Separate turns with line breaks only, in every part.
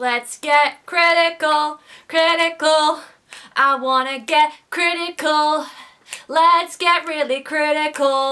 Let's get critical, critical. I wanna get critical. Let's get really critical.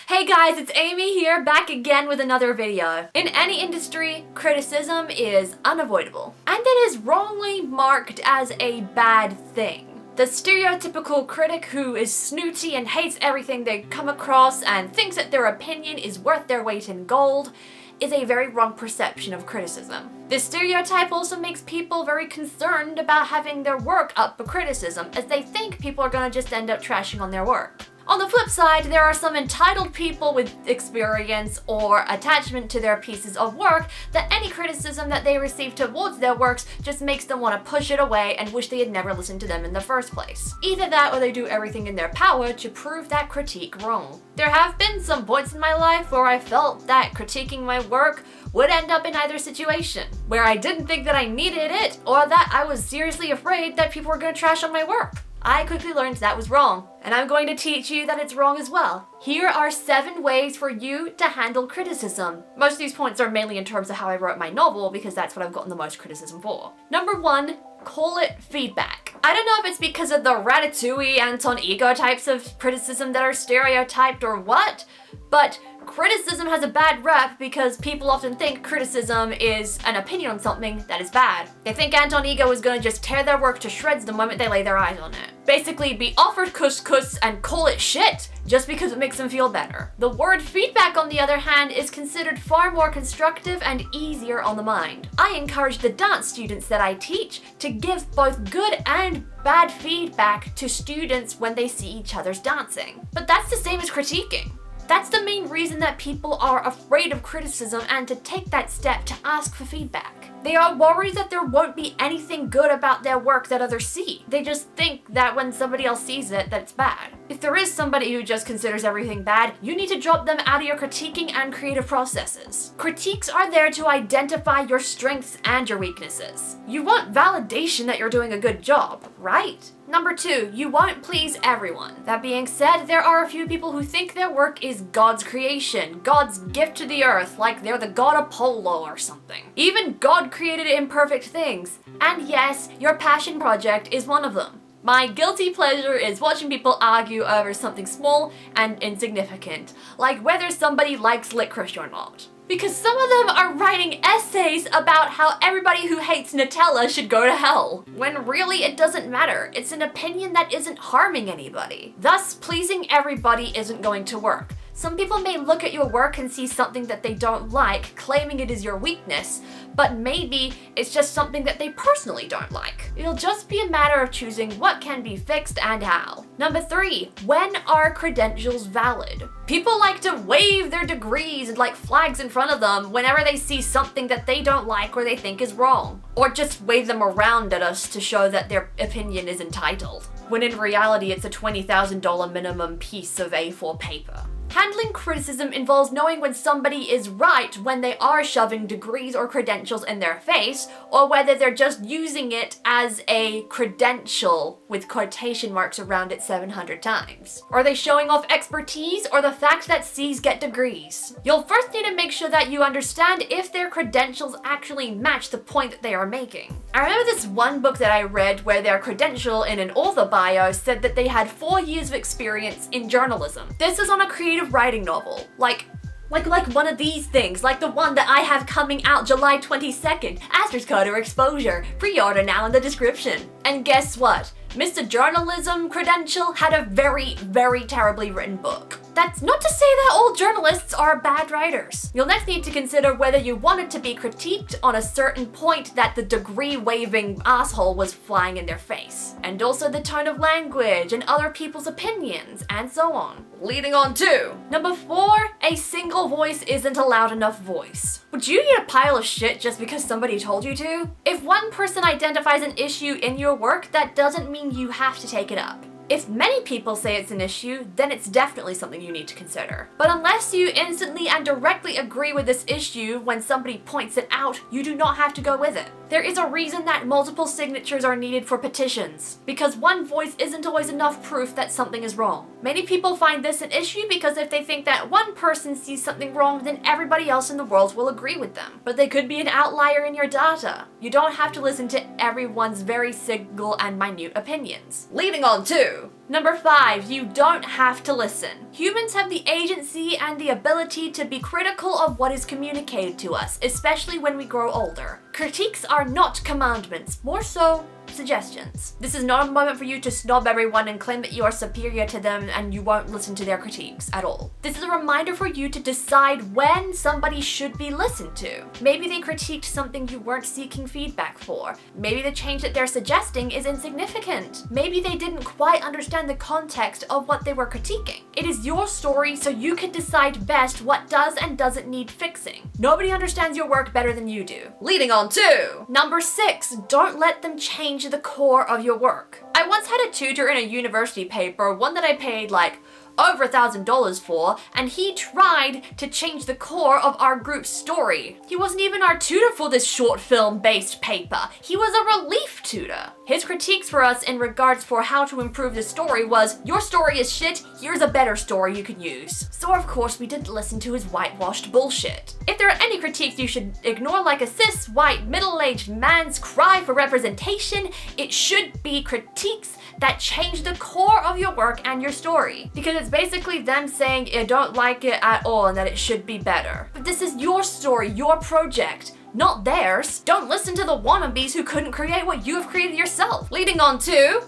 Hey guys, it's Amy here, back again with another video. In any industry, criticism is unavoidable, and it is wrongly marked as a bad thing. The stereotypical critic who is snooty and hates everything they come across and thinks that their opinion is worth their weight in gold is a very wrong perception of criticism. This stereotype also makes people very concerned about having their work up for criticism, as they think people are gonna just end up trashing on their work. On the flip side, there are some entitled people with experience or attachment to their pieces of work that any criticism that they receive towards their works just makes them want to push it away and wish they had never listened to them in the first place. Either that or they do everything in their power to prove that critique wrong. There have been some points in my life where I felt that critiquing my work would end up in either situation, where I didn't think that I needed it or that I was seriously afraid that people were going to trash on my work. I quickly learned that was wrong, and I'm going to teach you that it's wrong as well. Here are 7 ways for you to handle criticism. Most of these points are mainly in terms of how I wrote my novel, because that's what I've gotten the most criticism for. Number 1, call it feedback. I don't know if it's because of the Ratatouille, Anton Ego types of criticism that are stereotyped or what, but criticism has a bad rep because people often think criticism is an opinion on something that is bad. They think Anton Ego is gonna just tear their work to shreds the moment they lay their eyes on it. Basically, be offered couscous and call it shit just because it makes them feel better. The word feedback, on the other hand, is considered far more constructive and easier on the mind. I encourage the dance students that I teach to give both good and bad feedback to students when they see each other's dancing. But that's the same as critiquing. That's the main reason that people are afraid of criticism and to take that step to ask for feedback. They are worried that there won't be anything good about their work that others see. They just think that when somebody else sees it, that it's bad. If there is somebody who just considers everything bad, you need to drop them out of your critiquing and creative processes. Critiques are there to identify your strengths and your weaknesses. You want validation that you're doing a good job, right? Number 2, you won't please everyone. That being said, there are a few people who think their work is God's creation, God's gift to the earth, like they're the god Apollo or something. Even God created imperfect things. And yes, your passion project is one of them. My guilty pleasure is watching people argue over something small and insignificant, like whether somebody likes licorice or not. Because some of them are writing essays about how everybody who hates Nutella should go to hell, when really it doesn't matter. It's an opinion that isn't harming anybody. Thus, pleasing everybody isn't going to work. Some people may look at your work and see something that they don't like, claiming it is your weakness, but maybe it's just something that they personally don't like. It'll just be a matter of choosing what can be fixed and how. Number 3, when are credentials valid? People like to wave their degrees like flags in front of them whenever they see something that they don't like or they think is wrong. Or just wave them around at us to show that their opinion is entitled, when in reality it's a $20,000 minimum piece of A4 paper. Handling criticism involves knowing when somebody is right when they are shoving degrees or credentials in their face, or whether they're just using it as a credential with quotation marks around it 700 times. Are they showing off expertise or the fact that C's get degrees? You'll first need to make sure that you understand if their credentials actually match the point that they are making. I remember this one book that I read where their credential in an author bio said that they had 4 years of experience in journalism. This is on a creative writing novel, like one of these things, like the one that I have coming out July 22nd, ASTER'S CODA exposure, pre-order now in the description. And guess what? Mr. Journalism credential had a very, very terribly written book. That's not to say that all journalists are bad writers. You'll next need to consider whether you wanted to be critiqued on a certain point that the degree-waving asshole was flying in their face. And also the tone of language and other people's opinions, and so on. Leading on to number 4, a single voice isn't a loud enough voice. Would you eat a pile of shit just because somebody told you to? If one person identifies an issue in your work, that doesn't mean you have to take it up. If many people say it's an issue, then it's definitely something you need to consider. But unless you instantly and directly agree with this issue when somebody points it out, you do not have to go with it. There is a reason that multiple signatures are needed for petitions, because one voice isn't always enough proof that something is wrong. Many people find this an issue because if they think that one person sees something wrong, then everybody else in the world will agree with them. But they could be an outlier in your data. You don't have to listen to everyone's very single and minute opinions. Leading on to number 5, you don't have to listen. Humans have the agency and the ability to be critical of what is communicated to us, especially when we grow older. Critiques are not commandments, more so suggestions. This is not a moment for you to snob everyone and claim that you are superior to them and you won't listen to their critiques at all. This is a reminder for you to decide when somebody should be listened to. Maybe they critiqued something you weren't seeking feedback for. Maybe the change that they're suggesting is insignificant. Maybe they didn't quite understand the context of what they were critiquing. It is your story, so you can decide best what does and doesn't need fixing. Nobody understands your work better than you do. Leading on to number 6, don't let them change the core of your work. I once had a tutor in a university paper, one that I paid like over $1,000 for, and he tried to change the core of our group's story. He wasn't even our tutor for this short film based paper. He was a relief tutor. His critiques for us in regards for how to improve the story was, your story is shit, here's a better story you can use. So of course we didn't listen to his whitewashed bullshit. If there are any critiques you should ignore like a cis, white, middle-aged man's cry for representation, it should be critiques that change the core of your work and your story. Because it's basically them saying I don't like it at all and that it should be better. But this is your story, your project, not theirs. Don't listen to the wannabes who couldn't create what you have created yourself. Leading on to...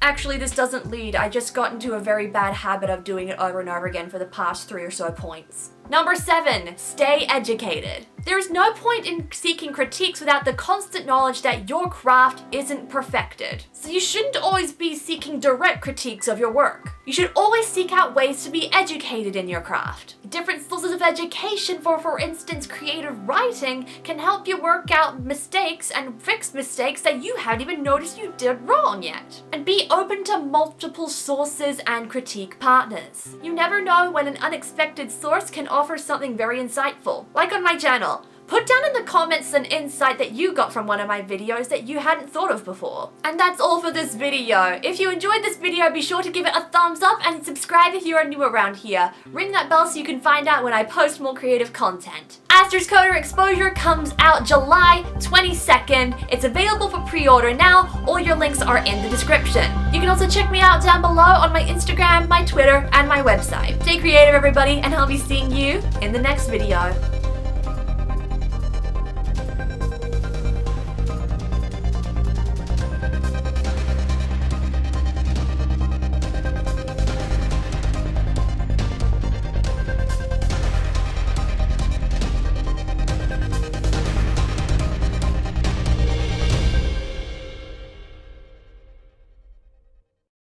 Actually, this doesn't lead. I just got into a very bad habit of doing it over and over again for the past 3 or so points. Number 7, stay educated. There is no point in seeking critiques without the constant knowledge that your craft isn't perfected. So you shouldn't always be seeking direct critiques of your work. You should always seek out ways to be educated in your craft. Different sources of education for instance, creative writing can help you work out mistakes and fix mistakes that you haven't even noticed you did wrong yet. And be open to multiple sources and critique partners. You never know when an unexpected source can offer something very insightful. Like on my channel. Put down in the comments an insight that you got from one of my videos that you hadn't thought of before. And that's all for this video. If you enjoyed this video, be sure to give it a thumbs up and subscribe if you are new around here. Ring that bell so you can find out when I post more creative content. ASTER'S CODA Exposure comes out July 22nd. It's available for pre-order now. All your links are in the description. You can also check me out down below on my Instagram, my Twitter, and my website. Stay creative, everybody, and I'll be seeing you in the next video.